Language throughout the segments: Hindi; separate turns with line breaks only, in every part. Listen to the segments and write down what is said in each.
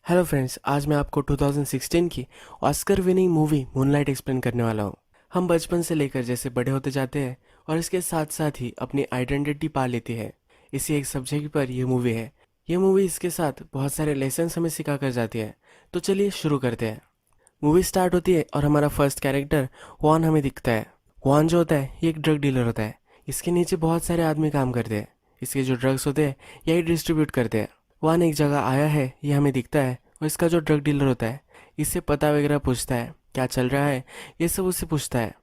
हेलो फ्रेंड्स, आज मैं आपको 2016 की Oscar winning movie moonlight explain करने वाला हूँ। हम बचपन से लेकर जैसे बड़े होते जाते हैं और इसके साथ साथ ही अपनी आइडेंटिटी पा लेती है, इसी एक सब्जेक्ट पर यह मूवी है। ये मूवी इसके साथ बहुत सारे लेसन्स हमें सिखा कर जाती है। तो चलिए शुरू करते हैं। मूवी स्टार्ट होती है और हमारा फर्स्ट कैरेक्टर वॉन हमें दिखता है। वॉन जो होता है ये एक ड्रग डीलर होता है। इसके नीचे बहुत सारे आदमी काम करते हैं। इसके जो ड्रग्स होते हैं यही डिस्ट्रीब्यूट करते हैं। वॉन एक जगह आया है ये हमें दिखता है और इसका जो ड्रग डीलर होता है इससे पता वगैरह पूछता है, क्या चल रहा है ये सब उससे पूछता है।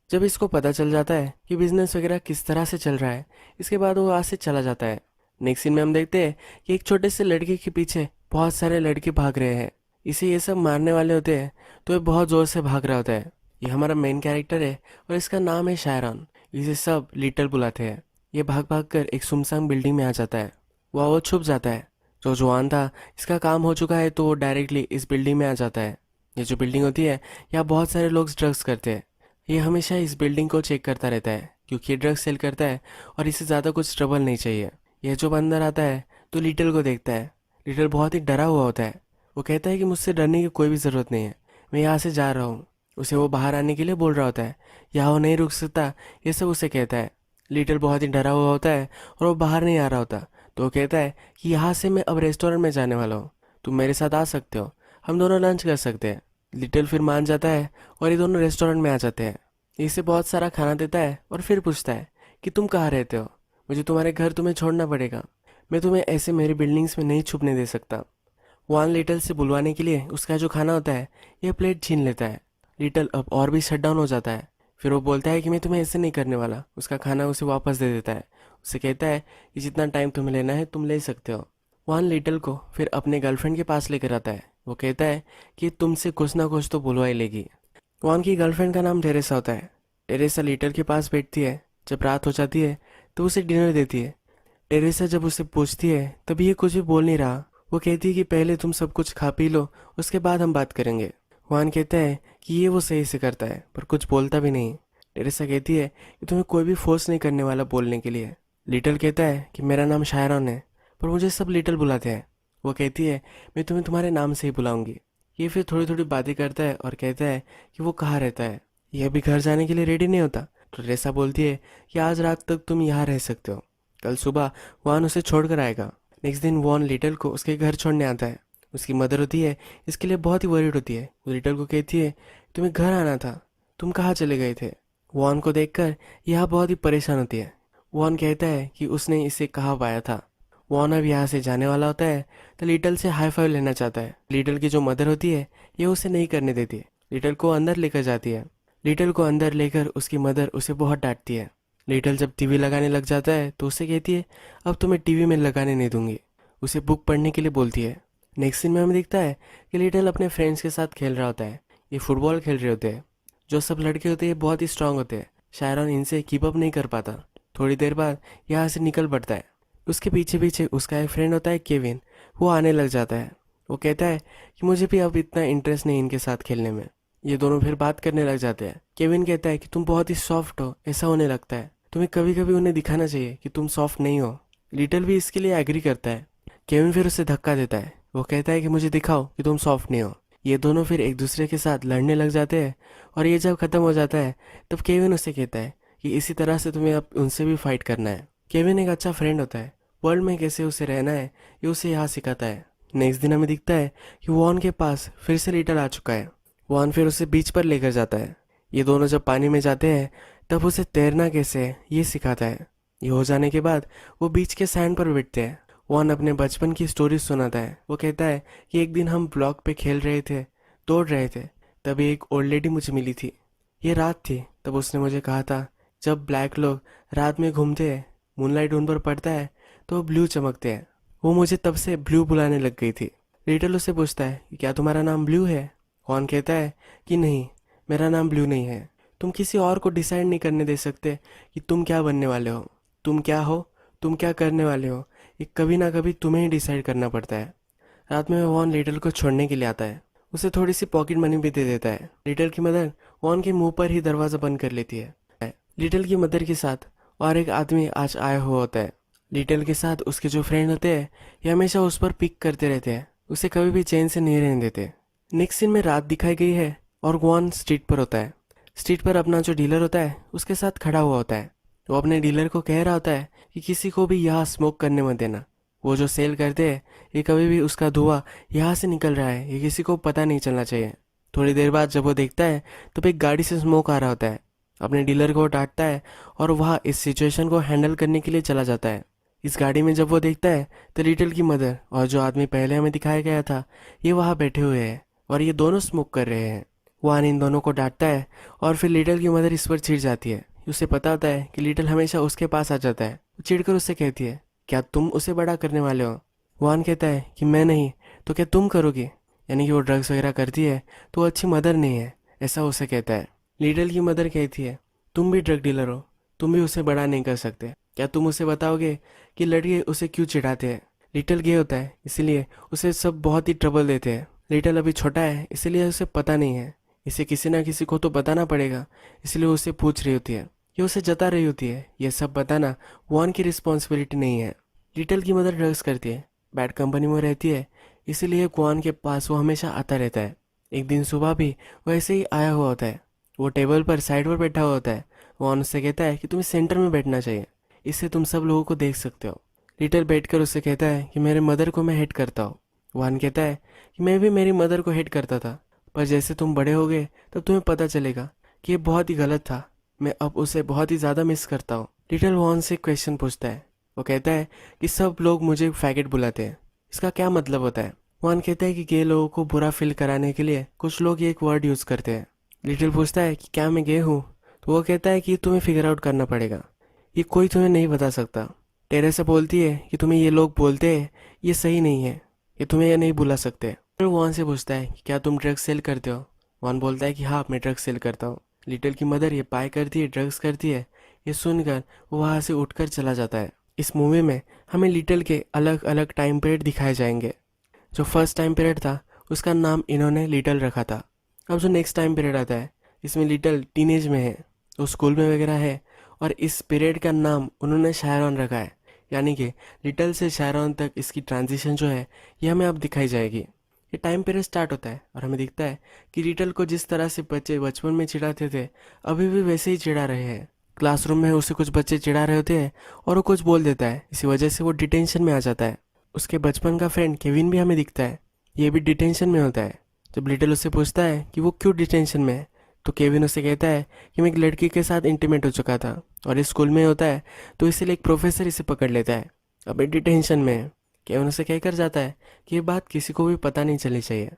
जब इसको पता चल जाता है कि बिजनेस वगैरह किस तरह से चल रहा है, इसके बाद वो वहाँ से चला जाता है। नेक्स्ट सीन में हम देखते हैं कि एक छोटे से लड़के के पीछे बहुत सारे लड़के भाग रहे हैं। इसे ये सब मारने वाले होते हैं तो ये बहुत ज़ोर से भाग रहा होता है। ये हमारा मेन कैरेक्टर है और इसका नाम है शायरॉन। इसे सब लिटल बुलाते हैं। ये भाग भाग कर एक सुनसान बिल्डिंग में आ जाता है। वह वो छुप जाता है। जो जवान था इसका काम हो चुका है तो वो डायरेक्टली इस बिल्डिंग में आ जाता है। ये जो बिल्डिंग होती है यहाँ बहुत सारे लोग ड्रग्स करते हैं। ये हमेशा इस बिल्डिंग को चेक करता रहता है क्योंकि ये ड्रग्स सेल करता है और इसे ज़्यादा कुछ ट्रबल नहीं चाहिए। यह जब अंदर आता है तो लिटल को देखता है। लिटल बहुत ही डरा हुआ होता है। वो कहता है कि मुझसे डरने की कोई भी ज़रूरत नहीं है, मैं यहाँ से जा रहा हूँ। उसे वो बाहर आने के लिए बोल रहा होता है, यहाँ वो नहीं रुक सकता, ये सब उसे कहता है। लिटल बहुत ही डरा हुआ होता है और वो बाहर नहीं आ रहा होता। तो वो कहता है कि यहाँ से मैं अब रेस्टोरेंट में जाने वाला हूँ, तुम मेरे साथ आ सकते हो, हम दोनों लंच कर सकते हैं। लिटिल फिर मान जाता है और ये दोनों रेस्टोरेंट में आ जाते हैं। इसे बहुत सारा खाना देता है और फिर पूछता है कि तुम कहाँ रहते हो, मुझे तुम्हारे घर तुम्हें छोड़ना पड़ेगा, मैं तुम्हें ऐसे मेरी बिल्डिंग्स में नहीं छुपने दे सकता। वान लिटल से बुलवाने के लिए उसका जो खाना होता है यह प्लेट छीन लेता है। लिटल अब और भी शट डाउन हो जाता है। फिर वो बोलता है कि मैं तुम्हें ऐसे नहीं करने वाला, उसका खाना उसे वापस दे देता है। उसे कहता है कि जितना टाइम तुम्हें लेना है तुम ले सकते हो। वान लिटल को फिर अपने गर्लफ्रेंड के पास लेकर आता है। वो कहता है कि तुमसे कुछ ना कुछ तो बुलवा ही लेगी। वान की गर्लफ्रेंड का नाम टेरेसा होता है। टेरेसा लिटल के पास बैठती है। जब रात हो जाती है तो उसे डिनर देती है। टेरेसा जब उसे पूछती है तभी ये कुछ भी बोल नहीं रहा। वो कहती है कि पहले तुम सब कुछ खा पी लो, उसके बाद हम बात करेंगे। वान कहता है कि ये वो सही से करता है पर कुछ बोलता भी नहीं। टेरेसा कहती है कि तुम्हें कोई भी फोर्स नहीं करने वाला बोलने के लिए। लिटल कहता है कि मेरा नाम शायरॉन है पर मुझे सब लिटल बुलाते हैं। वो कहती है मैं तुम्हें तुम्हारे नाम से ही बुलाऊंगी। ये फिर थोड़ी थोड़ी बातें करता है और कहता है कि वो कहाँ रहता है। ये अभी घर जाने के लिए रेडी नहीं होता तो टेरेसा बोलती है कि आज रात तक तुम यहाँ रह सकते हो, कल सुबह वान उसे छोड़ कर आएगा। नेक्स्ट दिन वॉन लिटल को उसके घर छोड़ने आता है। उसकी मदर होती है इसके लिए बहुत ही वरीड होती है। वो लिटल को कहती है तुम्हें घर आना था, तुम कहाँ चले गए थे। वॉन को देखकर यह बहुत ही परेशान होती है। वॉन कहता है कि उसने इसे कहाँ पाया था। वॉन अब यहाँ से जाने वाला होता है तो लिटल से हाई फाइव लेना चाहता है। लिटल की जो मदर होती है ये उसे नहीं करने देती है। लिटल को अंदर लेकर जाती है। लिटल को अंदर लेकर उसकी मदर उसे बहुत डांटती है। लिटल जब टीवी लगाने लग जाता है तो उसे कहती है अब तुम्हें टीवी में लगाने नहीं दूंगी। उसे बुक पढ़ने के लिए बोलती है। नेक्स्ट सीन में हमें दिखता है कि लिटल अपने फ्रेंड्स के साथ खेल रहा होता है। ये फुटबॉल खेल रहे होते हैं। जो सब लड़के होते हैं बहुत ही स्ट्रांग होते हैं। शायरॉन इनसे कीप अप नहीं कर पाता। थोड़ी देर बाद यहाँ से निकल पड़ता है। उसके पीछे पीछे उसका एक फ्रेंड होता है केविन। वो आने लग जाता है। वो कहता है कि मुझे भी अब इतना इंटरेस्ट नहीं इनके साथ खेलने में। ये दोनों फिर बात करने लग जाते हैं। केविन कहता है कि तुम बहुत ही सॉफ्ट हो, ऐसा होने लगता है, तुम्हें कभी कभी उन्हें दिखाना चाहिए कि तुम सॉफ्ट नहीं हो। लिटल भी इसके लिए एग्री करता है। केविन फिर उसे धक्का देता है। वो कहता है कि मुझे दिखाओ कि तुम सॉफ्ट नहीं हो। ये दोनों फिर एक दूसरे के साथ लड़ने लग जाते हैं और ये जब खत्म हो जाता है तब केविन उसे कहता है कि इसी तरह से तुम्हें अब उनसे भी फाइट करना है। केविन एक अच्छा फ्रेंड होता है। वर्ल्ड में कैसे उसे रहना है ये उसे यहाँ सिखाता है। नेक्स्ट दिन हमें दिखता है कि वॉन के पास फिर से लिटल आ चुका है। वॉन फिर उसे बीच पर लेकर जाता है। ये दोनों जब पानी में जाते हैं तब उसे तैरना कैसे है ये सिखाता है। ये हो जाने के बाद वो बीच के सैंड पर बैठते हैं। वॉन अपने बचपन की स्टोरी सुनाता है। वो कहता है कि एक दिन हम ब्लॉक पे खेल रहे थे, दौड़ रहे थे, तभी एक ओल्ड लेडी मुझे मिली थी। ये रात थी तब उसने मुझे कहा था जब ब्लैक लोग रात में घूमते हैं, मूनलाइट उन पर पड़ता है तो वो ब्लू चमकते हैं। वो मुझे तब से ब्लू बुलाने लग गई थी। लिटल उससे पूछता है कि क्या तुम्हारा नाम ब्लू है। वॉन कहता है कि नहीं, मेरा नाम ब्लू नहीं है। तुम किसी और को डिसाइड नहीं करने दे सकते कि तुम क्या बनने वाले हो, तुम क्या हो, तुम क्या करने वाले हो। ये कभी ना कभी तुम्हें ही डिसाइड करना पड़ता है। रात में वॉन लिटल को छोड़ने के लिए आता है। उसे थोड़ी सी पॉकेट मनी भी दे देता है। लिटल की मदर वॉन के मुंह पर ही दरवाज़ा बंद कर लेती है। लिटल की मदर के साथ और एक आदमी आज आया हुआ होता है। लिटल के साथ उसके जो फ्रेंड होते हैं ये हमेशा उस पर पिक करते रहते हैं, उसे कभी भी चैन से नहीं रहने देते। नेक्स्ट सीन में रात दिखाई गई है और गुआन स्ट्रीट पर होता है। स्ट्रीट पर अपना जो डीलर होता है उसके साथ खड़ा हुआ होता है। वो अपने डीलर को कह रहा होता है कि किसी को भी यहाँ स्मोक करने मत देना। वो जो सेल करते हैं ये कभी भी उसका धुआं यहाँ से निकल रहा है, ये किसी को पता नहीं चलना चाहिए। थोड़ी देर बाद जब वो देखता है तो एक गाड़ी से स्मोक आ रहा होता है। अपने डीलर को वो डांटता है और वह इस सिचुएशन को हैंडल करने के लिए चला जाता है। इस गाड़ी में जब वो देखता है तो लिटिल की मदर और जो आदमी पहले हमें दिखाया गया था ये वहाँ बैठे हुए हैं और ये दोनों स्मोक कर रहे हैं। वान इन दोनों को डांटता है और फिर लिटिल की मदर इस पर चिढ़ जाती है। उसे पता होता है कि लिटिल हमेशा उसके पास आ जाता है। वो चिढ़कर उससे कहती है, क्या तुम उसे बड़ा करने वाले हो? वान कहता है कि मैं नहीं तो क्या तुम करोगे? यानी कि वो ड्रग्स वगैरह करती है तो वो अच्छी मदर नहीं है, ऐसा उसे कहता है। लिटिल की मदर कहती है, तुम भी ड्रग डीलर हो, तुम भी उसे बड़ा नहीं कर सकते। क्या तुम उसे बताओगे कि लड़के उसे क्यों चिढ़ाते हैं? लिटिल गे होता है इसीलिए उसे सब बहुत ही ट्रबल देते हैं। लिटिल अभी छोटा है इसीलिए उसे पता नहीं है, इसे किसी ना किसी को तो बताना पड़ेगा, इसलिए उसे पूछ रही होती है, ये उसे जता रही होती है। ये सब बताना वॉन की रिस्पॉन्सिबिलिटी नहीं है। लिटिल की मदर ड्रग्स करती है, बैड कंपनी में रहती है, इसीलिए क्वान के पास वो हमेशा आता रहता है। एक दिन सुबह भी वो ऐसे ही आया हुआ होता है। वो टेबल पर साइड पर बैठा हुआ होता है। वॉन उससे कहता है कि तुम्हें सेंटर में बैठना चाहिए, इससे तुम सब लोगों को देख सकते हो। लिटिल बैठकर उससे कहता है कि मेरे मदर को मैं हेट करता हूँ। वान कहता है कि मैं भी मेरी मदर को हेट करता था, पर जैसे तुम बड़े हो गए तब तुम्हें पता चलेगा कि ये बहुत ही गलत था। मैं अब उसे बहुत ही ज़्यादा मिस करता हूँ। लिटिल वॉन से क्वेश्चन पूछता है। वो कहता है कि सब लोग मुझे फैगेट बुलाते हैं, इसका क्या मतलब होता है? वॉन कहता है कि गे लोगों को बुरा फील कराने के लिए कुछ लोग ये एक वर्ड यूज़ करते हैं। लिटिल पूछता है कि क्या मैं गे हूँ? तो वो कहता है कि तुम्हें फिगर आउट करना पड़ेगा, ये कोई तुम्हें नहीं बता सकता। टेरेसा बोलती है कि तुम्हें ये लोग बोलते हैं ये सही नहीं है, ये तुम्हें ये नहीं बुला सकते। फिर वॉन से पूछता है कि क्या तुम ड्रग्स सेल करते हो? वॉन बोलता है कि हाँ मैं ड्रग्स सेल करता हूँ। लिटिल की मदर ये पाई करती है, ड्रग्स करती है, ये सुनकर वो वहाँ से उठकर चला जाता है। इस मूवी में हमें लिटिल के अलग अलग टाइम पीरियड दिखाए जाएंगे। जो फर्स्ट टाइम पीरियड था उसका नाम इन्होंने लिटिल रखा था। अब जो नेक्स्ट टाइम पीरियड आता है इसमें लिटिल टीनेज में है, वो स्कूल में वगैरह है, और इस पीरियड का नाम उन्होंने शायरॉन रखा है। यानी कि लिटिल से शायरॉन तक इसकी ट्रांजिशन जो है ये हमें अब दिखाई जाएगी। ये टाइम पीरियड स्टार्ट होता है और हमें दिखता है कि लिटिल को जिस तरह से बच्चे बचपन में चिढ़ाते थे अभी भी वैसे ही चिढ़ा रहे हैं। क्लासरूम में उसे कुछ बच्चे चिढ़ा रहे होते हैं और वो कुछ बोल देता है, इसी वजह से वो डिटेंशन में आ जाता है। उसके बचपन का फ्रेंड केविन भी हमें दिखता है, ये भी डिटेंशन में होता है। जब लिटिल उससे पूछता है कि वो क्यों डिटेंशन में है तो केविन उससे कहता है कि मैं एक लड़की के साथ इंटीमेट हो चुका था और इस स्कूल में होता है तो इसीलिए एक प्रोफेसर इसे पकड़ लेता है, अभी डिटेंशन में है। केविन उसे कहकर जाता है कि ये बात किसी को भी पता नहीं चलनी चाहिए।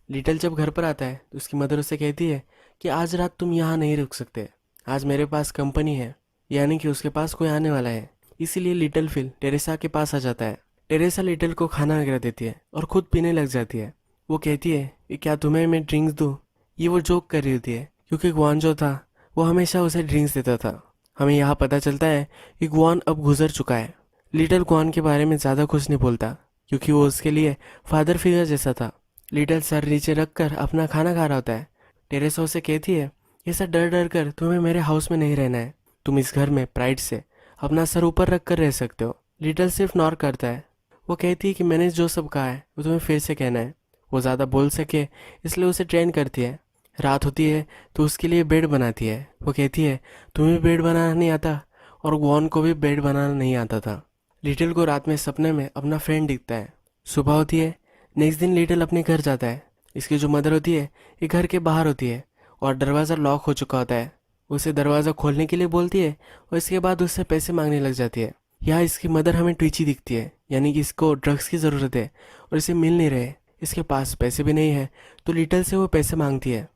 लिटिल जब घर पर आता है तो उसकी मदर उसे कहती है कि आज रात तुम यहाँ नहीं रुक सकते, आज मेरे पास कंपनी है, यानी कि उसके पास कोई आने वाला है। इसीलिए लिटिल फिल टेरेसा के पास आ जाता है। टेरेसा लिटिल को खाना वगैरह देती है और खुद पीने लग जाती है। वो कहती है कि क्या तुम्हें मैं ड्रिंक्स दूँ? ये वो जोक कर रही होती है क्योंकि ग्वान जो था वो हमेशा उसे ड्रिंक्स देता था। हमें यहाँ पता चलता है कि ग्वान अब गुजर चुका है। लिटिल ग्वान के बारे में ज़्यादा कुछ नहीं बोलता क्योंकि वो उसके लिए फादर फिगर जैसा था। लिटिल सर नीचे रख कर अपना खाना खा रहा होता है। टेरेसा उसे कहती है, ऐसा डर डर कर तुम्हें मेरे हाउस में नहीं रहना है, तुम इस घर में प्राइड से अपना सर ऊपर रख कर रह सकते हो। लिटिल सिर्फ नॉर करता है। वो कहती है कि मैंने जो सब कहा है वो तुम्हें फिर से कहना है। वो ज़्यादा बोल सके इसलिए उसे ट्रेन करती है। रात होती है तो उसके लिए बेड बनाती है। वो कहती है तुम्हें बेड बनाना नहीं आता, और ग्वान को भी बेड बनाना नहीं आता था। लिटिल को रात में सपने में अपना फ्रेंड दिखता है। सुबह होती है, नेक्स्ट दिन लिटिल अपने घर जाता है। इसकी जो मदर होती है ये घर के बाहर होती है और दरवाज़ा लॉक हो चुका होता है। उसे दरवाज़ा खोलने के लिए बोलती है और इसके बाद उससे पैसे मांगने लग जाती है। यहाँ इसकी मदर हमें ट्विची दिखती है, यानी कि इसको ड्रग्स की ज़रूरत है और इसे मिल नहीं रहे, इसके पास पैसे भी नहीं है, तो लिटिल से वो पैसे मांगती है।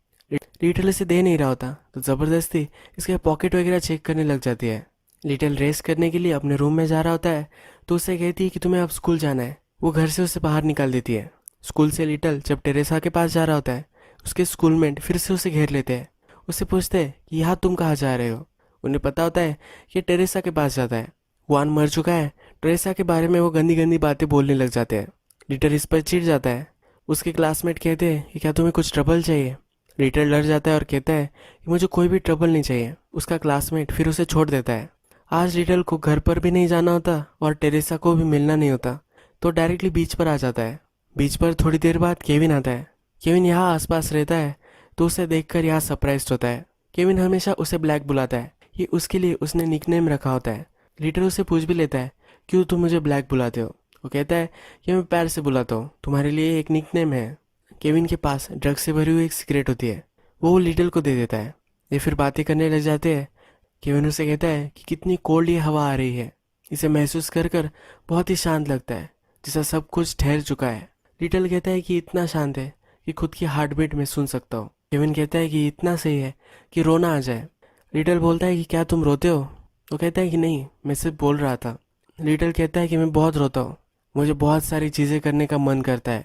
लिटिल इसे दे नहीं रहा होता तो ज़बरदस्ती इसके पॉकेट वगैरह चेक करने लग जाती है। लिटिल रेस्ट करने के लिए अपने रूम में जा रहा होता है तो उसे कहती है कि तुम्हें अब स्कूल जाना है। वो घर से उसे बाहर निकाल देती है। स्कूल से लिटिल जब टेरेसा के पास जा रहा होता है उसके स्कूलमेट फिर से उसे घेर लेते हैं। उससे पूछते हैं कि यहाँ तुम कहाँ जा रहे हो। उन्हें पता होता है कि टेरेसा के पास जाता है। वान मर चुका है, टेरेसा के बारे में वो गंदी गंदी बातें बोलने लग जाते हैं। लिटिल इस पर चिढ़ जाता है। उसके क्लासमेट कहते हैं कि क्या तुम्हें कुछ ट्रबल चाहिए। लिटिल डर जाता है और कहता है कि मुझे कोई भी ट्रबल नहीं चाहिए। उसका क्लासमेट फिर उसे छोड़ देता है। आज लिटिल को घर पर भी नहीं जाना होता और टेरेसा को भी मिलना नहीं होता तो डायरेक्टली बीच पर आ जाता है। बीच पर थोड़ी देर बाद केविन आता है। केविन यहाँ आसपास रहता है तो उसे देखकर यहाँ सरप्राइज्ड होता है। केविन हमेशा उसे ब्लैक बुलाता है, ये उसके लिए उसने निकनेम रखा होता है। लीडर उसे पूछ भी लेता है, क्यों तुम मुझे ब्लैक बुलाते हो? वो कहता है कि मैं पैर से बुलाता हूँ, तुम्हारे लिए एक निकनेम है। केविन के पास ड्रग्स से भरी हुई एक सिगरेट होती है, वो लिटिल को दे देता है। ये फिर बातें करने लग जाते हैं। केविन उसे कहता है कि कितनी कोल्ड ये हवा आ रही है। इसे महसूस कर कर बहुत ही शांत लगता है, जैसा सब कुछ ठहर चुका है। लिटिल कहता है कि इतना शांत है कि खुद की हार्ट बीट में सुन सकता हूँ। केविन कहता है कि इतना सही है कि रोना आ जाए। लिटिल बोलता है कि क्या तुम रोते हो? वो कहता है कि नहीं, मैं सिर्फ बोल रहा था। लिटिल कहता है कि मैं बहुत रोता हूँ, मुझे बहुत सारी चीज़ें करने का मन करता है।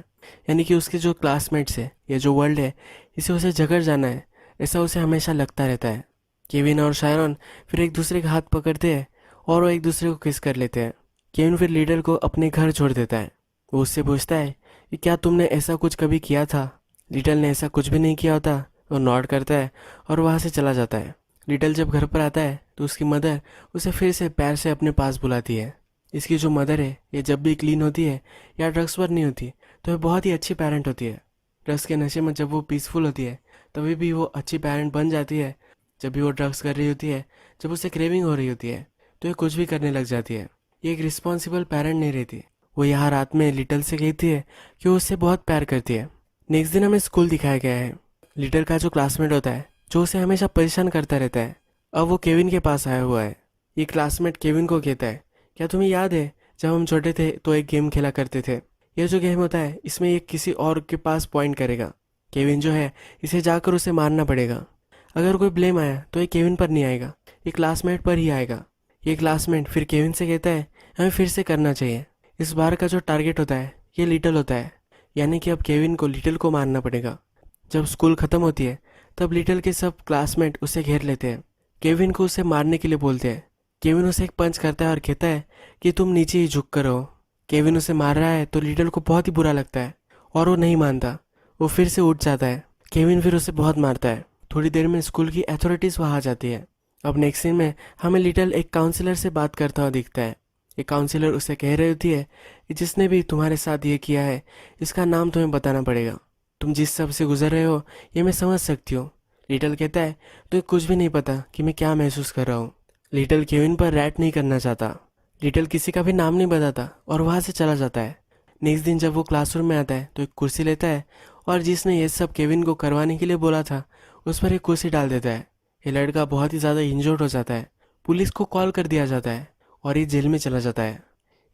यानी कि उसके जो क्लासमेट्स है, ये जो वर्ल्ड है, इसे उसे जगड़ जाना है, ऐसा उसे हमेशा लगता रहता है। केविन और शायरन फिर एक दूसरे का हाथ पकड़ते हैं और वो एक दूसरे को किस कर लेते हैं। केविन फिर लीडर को अपने घर छोड़ देता है। वो उससे पूछता है कि क्या तुमने ऐसा कुछ कभी किया था? लिटल ने ऐसा कुछ भी नहीं किया होता। वो नॉड करता है और वहाँ से चला जाता है। लिटल जब घर पर आता है तो उसकी मदर उसे फिर से पैर से अपने पास बुलाती है। इसकी जो मदर है, ये जब भी क्लीन होती है या ड्रग्स पर नहीं होती तो ये बहुत ही अच्छी पेरेंट होती है। ड्रग्स के नशे में जब वो पीसफुल होती है तभी भी वो अच्छी पेरेंट बन जाती है। जब भी वो ड्रग्स कर रही होती है, जब उसे क्रेविंग हो रही होती है, तो ये कुछ भी करने लग जाती है। ये एक रिस्पॉन्सिबल पेरेंट नहीं रहती। वो यहाँ रात में लिटल से कहती है कि वो उससे बहुत प्यार करती है। नेक्स्ट दिन हमें स्कूल दिखाया गया है। लिटल का जो क्लासमेट होता है, जो उसे हमेशा परेशान करता रहता है, अब वो केविन के पास आया हुआ है। ये क्लासमेट केविन को कहता है, क्या तुम्हें याद है जब हम छोटे थे तो एक गेम खेला करते थे? ये जो गेम होता है, इसमें ये किसी और के पास पॉइंट करेगा। केविन जो है, इसे जाकर उसे मारना पड़ेगा। अगर कोई ब्लेम आया तो ये केविन पर नहीं आएगा, ये क्लासमेट पर ही आएगा। ये क्लासमेट फिर केविन से कहता है हमें फिर से करना चाहिए। इस बार का जो टारगेट होता है ये लिटल होता है, यानी कि अब केविन को लिटल को मारना पड़ेगा। जब स्कूल ख़त्म होती है तब लिटल के सब क्लासमेट उसे घेर लेते हैं। केविन को उसे मारने के लिए बोलते हैं। केविन उसे एक पंच करता है और कहता है कि तुम नीचे ही झुक कर रहो। केविन उसे मार रहा है तो लिटल को बहुत ही बुरा लगता है और वो नहीं मानता। वो फिर से उठ जाता है। केविन फिर उसे बहुत मारता है। थोड़ी देर में स्कूल की अथॉरिटीज़ वहाँ आ जाती है। अब नेक्स्ट सीन में हमें लिटल एक काउंसलर से बात करता हुआ दिखता है। ये काउंसलर उसे कह रही होती है कि जिसने भी तुम्हारे साथ ये किया है, इसका नाम तुम्हें बताना पड़ेगा। तुम जिस सब से गुजर रहे हो ये मैं समझ सकती हूँ। लिटल कहता है तुम्हें कुछ भी नहीं पता कि मैं क्या महसूस कर रहा हूँ। लिटल केविन पर रैट नहीं करना चाहता। लिटल किसी का भी नाम नहीं बताता और वहाँ से चला जाता है। नेक्स्ट दिन जब वो क्लासरूम में आता है तो एक कुर्सी लेता है और जिसने ये सब केविन को करवाने के लिए बोला था उस पर एक कुर्सी डाल देता है। ये लड़का बहुत ही ज़्यादा इंजर्ड हो जाता है। पुलिस को कॉल कर दिया जाता है और ये जेल में चला जाता है।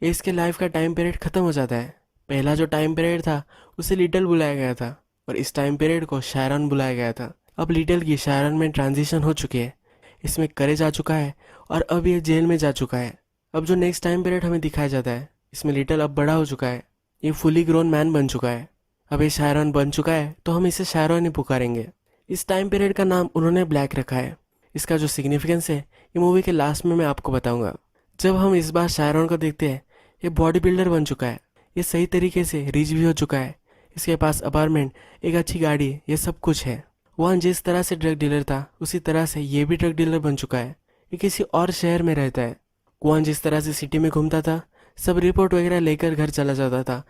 ये इसके लाइफ का टाइम पीरियड ख़त्म हो जाता है। पहला जो टाइम पीरियड था उसे लिटल बुलाया गया था और इस टाइम पीरियड को शायरन बुलाया गया था। अब लिटल की शायरन में ट्रांजिशन हो चुकी है। इसमें करेज आ चुका है और अब ये जेल में जा चुका है। अब जो नेक्स्ट टाइम पीरियड हमें दिखाया जाता है, इसमें लिटल अब बड़ा हो चुका है। ये फुली ग्रोन मैन बन चुका है। अब ये शायरन बन चुका है तो हम इसे शायरन ही पुकारेंगे। इस टाइम पीरियड का नाम उन्होंने ब्लैक रखा है। इसका जो सिग्निफिकेंस है ये मूवी के लास्ट में मैं आपको बताऊंगा। जब हम इस बार शायरन को देखते हैं, ये बॉडी बिल्डर बन चुका है। ये सही तरीके से रिच भी हो चुका है। इसके पास अपार्टमेंट, एक अच्छी गाड़ी, ये सब कुछ है। वहाँ जिस तरह से ड्रग डीलर था उसी तरह से ये भी ड्रग डीलर बन चुका है। ये किसी और शहर में रहता है। वहाँ जिस तरह से सिटी में घूमता था, सब रिपोर्ट वगैरह लेकर घर चला जाता था,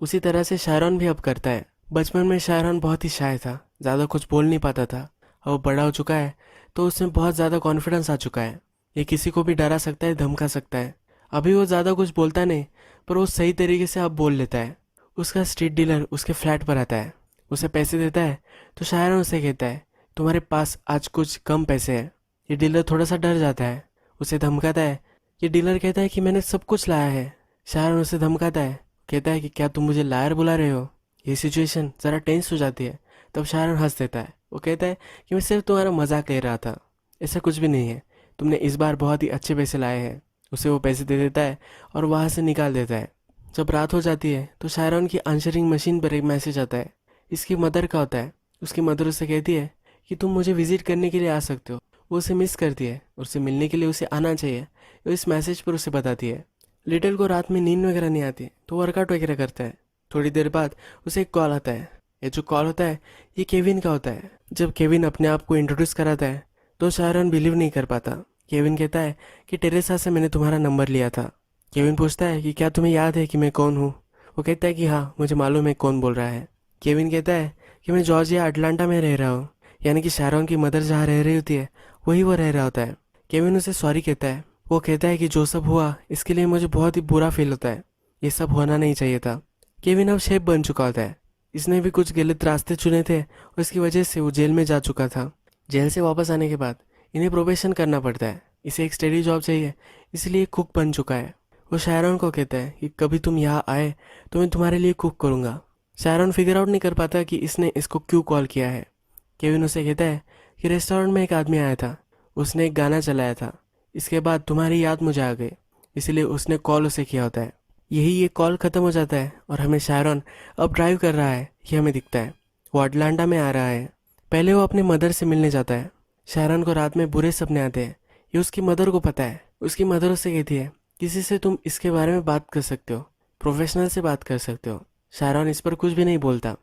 उसी तरह से शायरन भी अब करता है। बचपन में शायरन बहुत ही शाय था, ज़्यादा कुछ बोल नहीं पाता था। अब वो बड़ा हो चुका है तो उसमें बहुत ज़्यादा कॉन्फिडेंस आ चुका है। ये किसी को भी डरा सकता है, धमका सकता है। अभी वो ज़्यादा कुछ बोलता नहीं, पर वो सही तरीके से अब बोल लेता है। उसका स्ट्रीट डीलर उसके फ्लैट पर आता है, उसे पैसे देता है तो शायरन उसे कहता है तुम्हारे पास आज कुछ कम पैसे हैं। ये डीलर थोड़ा सा डर जाता है, उसे धमकाता है। ये डीलर कहता है कि मैंने सब कुछ लाया है। शायरन उसे धमकाता है, कहता है कि क्या तुम मुझे लायर बुला रहे हो? ये सिचुएशन ज़रा टेंस हो जाती है। तब शायरन हंस देता है। वो कहता है कि मैं सिर्फ तुम्हारा मजाक ले रहा था, ऐसा कुछ भी नहीं है। तुमने इस बार बहुत ही अच्छे पैसे लाए हैं। उसे वो पैसे दे देता है और वहाँ से निकाल देता है। जब रात हो जाती है तो शायरन की आंसरिंग मशीन पर एक मैसेज आता है। इसकी मदर का होता है। उसकी मदर उसे कहती है कि तुम मुझे विजिट करने के लिए आ सकते हो। वो उसे मिस करती है, उससे मिलने के लिए उसे आना चाहिए। वो इस मैसेज पर उसे बताती है। लिटिल को रात में नींद वगैरह नहीं आती तो वर्कआउट वगैरह करता है। थोड़ी देर बाद उसे एक कॉल आता है। ये जो कॉल होता है ये केविन का होता है। जब केविन अपने आप को इंट्रोड्यूस कराता है तो शायरन बिलीव नहीं कर पाता। केविन कहता है कि टेरेसा से मैंने तुम्हारा नंबर लिया था। केविन पूछता है कि क्या तुम्हें याद है कि मैं कौन हूँ? वो कहता है कि हाँ मुझे मालूम है कौन बोल रहा है। केविन कहता है कि मैं जॉर्जिया अटलांटा में रह रहा हूँ, यानी कि शैरॉन की मदर जहाँ रह रही होती है वही वो रह रहा होता है। केविन उसे सॉरी कहता है। वो कहता है कि जो सब हुआ इसके लिए मुझे बहुत ही बुरा फील होता है, ये सब होना नहीं चाहिए था। केविन अब शेफ बन चुका होता है। इसने भी कुछ गलत रास्ते चुने थे और इसकी वजह से वो जेल में जा चुका था। जेल से वापस आने के बाद इन्हें प्रोबेशन करना पड़ता है, इसे एक स्टेडी जॉब चाहिए, इसलिए कुक बन चुका है। वो शायरन को कहता है कि कभी तुम यहाँ आए तो मैं तुम्हारे लिए कुक करूँगा। शायरन फिगर आउट नहीं कर पाता कि इसने इसको क्यों कॉल किया है। केविन उसे कहता है कि रेस्टोरेंट में एक आदमी आया था, उसने एक गाना चलाया था, इसके बाद तुम्हारी याद मुझे आ गई, इसलिए उसने कॉल उसे किया होता है। यही ये कॉल ख़त्म हो जाता है और हमें शायरन अब ड्राइव कर रहा है ये हमें दिखता है। वो अटलांटा में आ रहा है। पहले वो अपने मदर से मिलने जाता है। शायरन को रात में बुरे सपने आते हैं, ये उसकी मदर को पता है। उसकी मदर उससे कहती है किसी से तुम इसके बारे में बात कर सकते हो, प्रोफेशनल से बात कर सकते हो। शायरन इस पर कुछ भी नहीं बोलता।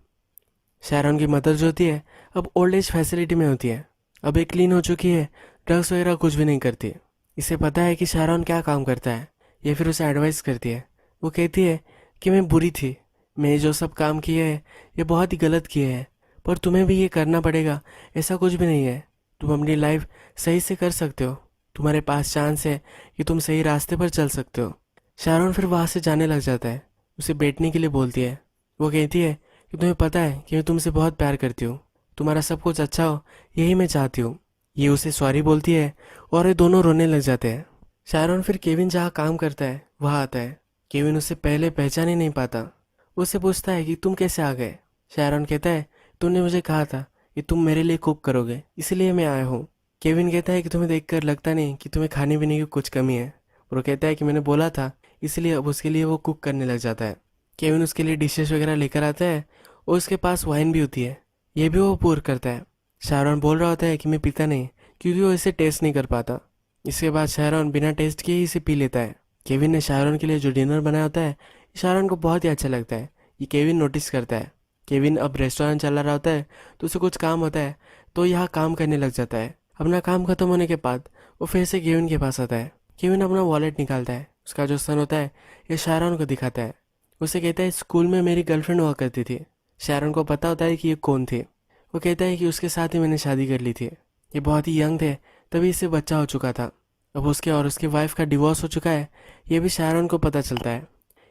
शायरन की मदर जो होती है अब ओल्ड एज फैसिलिटी में होती है, अब एक क्लीन हो चुकी है, ड्रग्स वगैरह कुछ भी नहीं करती। इसे पता है कि शायरन क्या काम करता है, ये फिर उसे एडवाइस करती है। वो कहती है कि मैं बुरी थी, मैं जो सब काम किए हैं ये बहुत ही गलत किए हैं, पर तुम्हें भी ये करना पड़ेगा, ऐसा कुछ भी नहीं है, तुम अपनी लाइफ सही से कर सकते हो, तुम्हारे पास चांस है कि तुम सही रास्ते पर चल सकते हो। शायरन फिर वहाँ से जाने लग जाता है, उसे बैठने के लिए बोलती है। वो कहती है कि तुम्हें पता है कि मैं तुमसे बहुत प्यार करती हूँ, तुम्हारा सब कुछ अच्छा हो यही मैं चाहती हूँ। ये उसे सॉरी बोलती है और ये दोनों रोने लग जाते हैं। शायरन फिर केविन जहाँ काम करता है वहाँ आता है। केविन उससे पहले पहचान ही नहीं पाता। वो उससे पूछता है कि तुम कैसे आ गए। शायरन कहता है तुमने मुझे कहा था कि तुम मेरे लिए कुक करोगे, इसलिए मैं आया हूँ। केविन कहता है कि तुम्हें देखकर लगता नहीं कि तुम्हें खाने पीने की कुछ कमी है। और वो कहता है कि मैंने बोला था, इसलिए अब उसके लिए वो कुक करने लग जाता है। केविन उसके लिए डिशेस वगैरह लेकर आता है और उसके पास वाइन भी होती है, ये भी वो पूर करता है। शायरन बोल रहा होता है कि मैं पीता नहीं, क्योंकि वो इसे टेस्ट नहीं कर पाता। इसके बाद शायरन बिना टेस्ट किए ही इसे पी लेता है। केविन ने शायरन के लिए जो डिनर बनाया होता है शायरन को बहुत ही अच्छा लगता है, ये केविन नोटिस करता है। केविन अब रेस्टोरेंट चला रहा होता है तो उसे कुछ काम होता है, तो यहाँ काम करने लग जाता है। अपना काम खत्म होने के बाद वो फिर से केविन के पास आता है। केविन अपना वॉलेट निकालता है, उसका जो सन होता है ये शायरन को दिखाता है। उसे कहता है स्कूल में मेरी गर्लफ्रेंड हुआ करती थी। शायरन को पता होता है कि ये कौन थी। वो कहता है कि उसके साथ ही मैंने शादी कर ली थी, ये बहुत ही यंग थे तभी इससे बच्चा हो चुका था। अब उसके और उसकी वाइफ का डिवोर्स हो चुका है, ये भी शायरन को पता चलता है।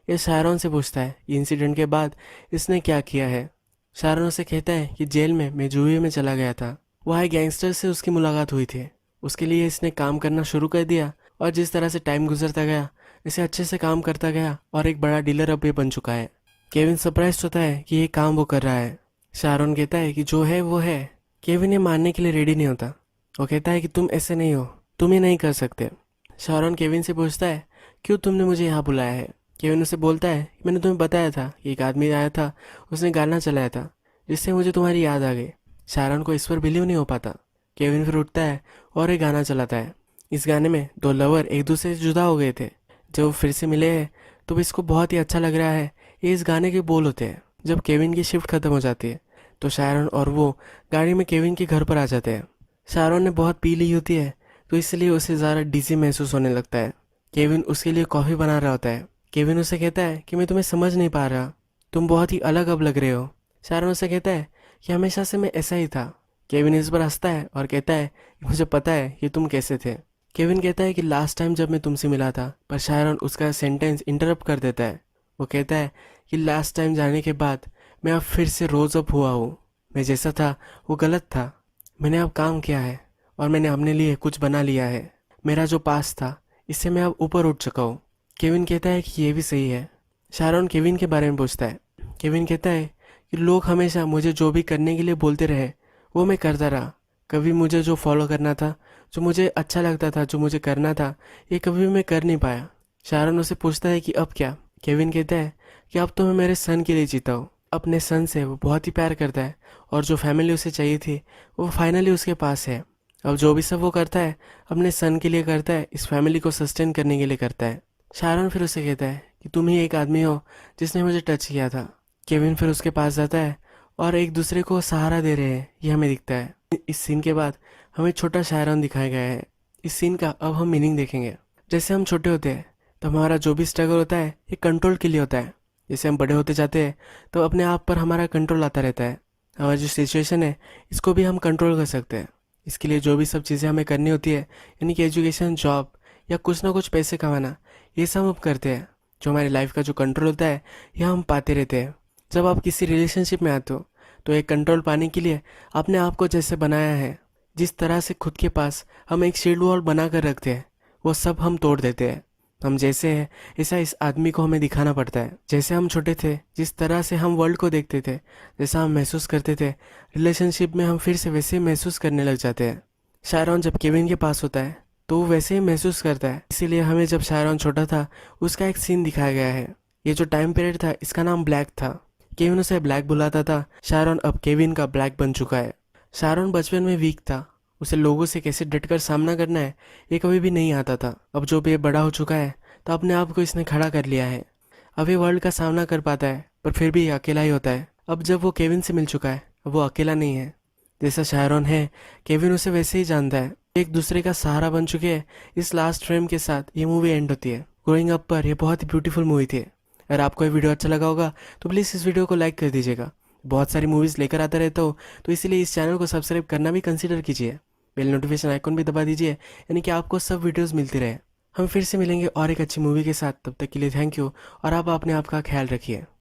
ये शायरन से पूछता है ये इंसिडेंट के बाद इसने क्या किया है। शायरन उसे कहता है कि जेल में मैं जुए में चला गया था, वहाँ एक गैंगस्टर से उसकी मुलाकात हुई थी, उसके लिए इसने काम करना शुरू कर दिया और जिस तरह से टाइम गुजरता गया इसे अच्छे से काम करता गया और एक बड़ा डीलर अब ये बन चुका है। केविन सरप्राइज होता है कि ये काम वो कर रहा है। शायरन कहता है कि जो है वो है। केविन ये मानने के लिए रेडी नहीं होता। वो कहता है कि तुम ऐसे नहीं हो, तुम ये नहीं कर सकते। शायरन केविन से पूछता है क्यों तुमने मुझे यहाँ बुलाया है। केविन उसे बोलता है कि मैंने तुम्हें बताया था कि एक आदमी आया था, उसने गाना चलाया था जिससे मुझे तुम्हारी याद आ गई। शायरन को इस पर बिलीव नहीं हो पाता। केविन फिर उठता है और एक गाना चलाता है। इस गाने में दो लवर एक दूसरे से जुदा हो गए थे, जब वो फिर से मिले हैं तो इसको बहुत ही अच्छा लग रहा है। ये इस गाने के बोल होते हैं। जब केविन की शिफ्ट खत्म हो जाती है तो शायरन और वो गाड़ी में केविन के घर पर आ जाते हैं। शायरन ने बहुत पी ली होती है तो इसलिए उसे ज़्यादा डिजी महसूस होने लगता है। केविन उसके लिए कॉफ़ी बना रहा होता है। केविन उसे कहता है कि मैं तुम्हें समझ नहीं पा रहा, तुम बहुत ही अलग अब लग रहे हो। शायरन उसे कहता है कि हमेशा से मैं ऐसा ही था। केविन इस पर हंसता है और कहता है कि मुझे पता है कि तुम कैसे थे। केविन कहता है कि लास्ट टाइम जब मैं तुमसे मिला था, पर शायरन उसका सेंटेंस इंटरप्ट कर देता है। वो कहता है कि लास्ट टाइम जाने के बाद मैं अब फिर से रोज़ अप हुआ हूँ, मैं जैसा था वो गलत था, मैंने अब काम किया है और मैंने अपने लिए कुछ बना लिया है। मेरा जो पास था इससे मैं अब ऊपर उठ चुका हूँ। केविन कहता है कि ये भी सही है। शायरन केविन के बारे में पूछता है। केविन कहता है कि लोग हमेशा मुझे जो भी करने के लिए बोलते रहे वो मैं करता रहा, कभी मुझे जो फॉलो करना था, जो मुझे अच्छा लगता था, जो मुझे करना था, ये कभी मैं कर नहीं पाया। शायरन उसे पूछता है कि अब क्या। केविन कहता है कि अब तो मैं मेरे सन के लिए जीता हूँ। अपने सन से वो बहुत ही प्यार करता है और जो फैमिली उसे चाहिए थी वो फाइनली उसके पास है। अब जो भी सब वो करता है अपने सन के लिए करता है, इस फैमिली को सस्टेन करने के लिए करता है। शायरन फिर उसे कहता है कि तुम ही एक आदमी हो जिसने मुझे टच किया था। केविन फिर उसके पास जाता है और एक दूसरे को सहारा दे रहे हैं, ये हमें दिखता है। इस सीन के बाद हमें छोटा शायरन दिखाया गया है। इस सीन का अब हम मीनिंग देखेंगे। जैसे हम छोटे होते हैं तो हमारा जो भी स्ट्रगल होता है ये कंट्रोल के लिए होता है, जैसे हम बड़े होते जाते हैं तो अपने आप पर हमारा कंट्रोल आता रहता है। हमारी जो सिचुएशन है इसको भी हम कंट्रोल कर सकते हैं। इसके लिए जो भी सब चीज़ें हमें करनी होती है, यानी कि एजुकेशन, जॉब या कुछ ना कुछ पैसे कमाना, ये सब हम करते हैं। जो हमारी लाइफ का जो कंट्रोल होता है यह हम पाते रहते हैं। जब आप किसी रिलेशनशिप में आते हो तो एक कंट्रोल पाने के लिए आपने आप को जैसे बनाया है, जिस तरह से खुद के पास हम एक शील्ड वॉल बना कर रखते हैं, वो सब हम तोड़ देते हैं। हम जैसे हैं ऐसा इस आदमी को हमें दिखाना पड़ता है। जैसे हम छोटे थे, जिस तरह से हम वर्ल्ड को देखते थे, जैसा हम महसूस करते थे, रिलेशनशिप में हम फिर से वैसे ही महसूस करने लग जाते हैं। शायरॉन जब केविन के पास होता है तो वो वैसे ही महसूस करता है। इसीलिए हमें जब शायरॉन छोटा था उसका एक सीन दिखाया गया है। ये जो टाइम पीरियड था इसका नाम ब्लैक था। केविन उसे ब्लैक बुलाता था। शायरॉन अब केविन का ब्लैक बन चुका है। शायरॉन बचपन में वीक था। उसे लोगों से कैसे डटकर सामना करना है ये कभी भी नहीं आता था। अब जो भी ये बड़ा हो चुका है तो अपने आप को इसने खड़ा कर लिया है। अब ये वर्ल्ड का सामना कर पाता है, पर फिर भी ये अकेला ही होता है। अब जब वो केविन से मिल चुका है, अब वो अकेला नहीं है। जैसा शायरॉन है, केविन उसे वैसे ही जानता है। एक दूसरे का सहारा बन चुके हैं। इस लास्ट फ्रेम के साथ ये मूवी एंड होती है। ग्रोइंग अप पर यह बहुत ही ब्यूटीफुल मूवी थी। अगर आपको ये वीडियो अच्छा लगा होगा तो प्लीज़ इस वीडियो को लाइक कर दीजिएगा। बहुत सारी मूवीज़ लेकर आता रहता हूँ, तो इसीलिए इस चैनल को सब्सक्राइब करना भी कंसिडर कीजिए। बेल नोटिफिकेशन आइकन भी दबा दीजिए, यानी कि आपको सब वीडियोज़ मिलती रहे। हम फिर से मिलेंगे और एक अच्छी मूवी के साथ। तब तक के लिए थैंक यू, और आप अपने आप का ख्याल रखिए।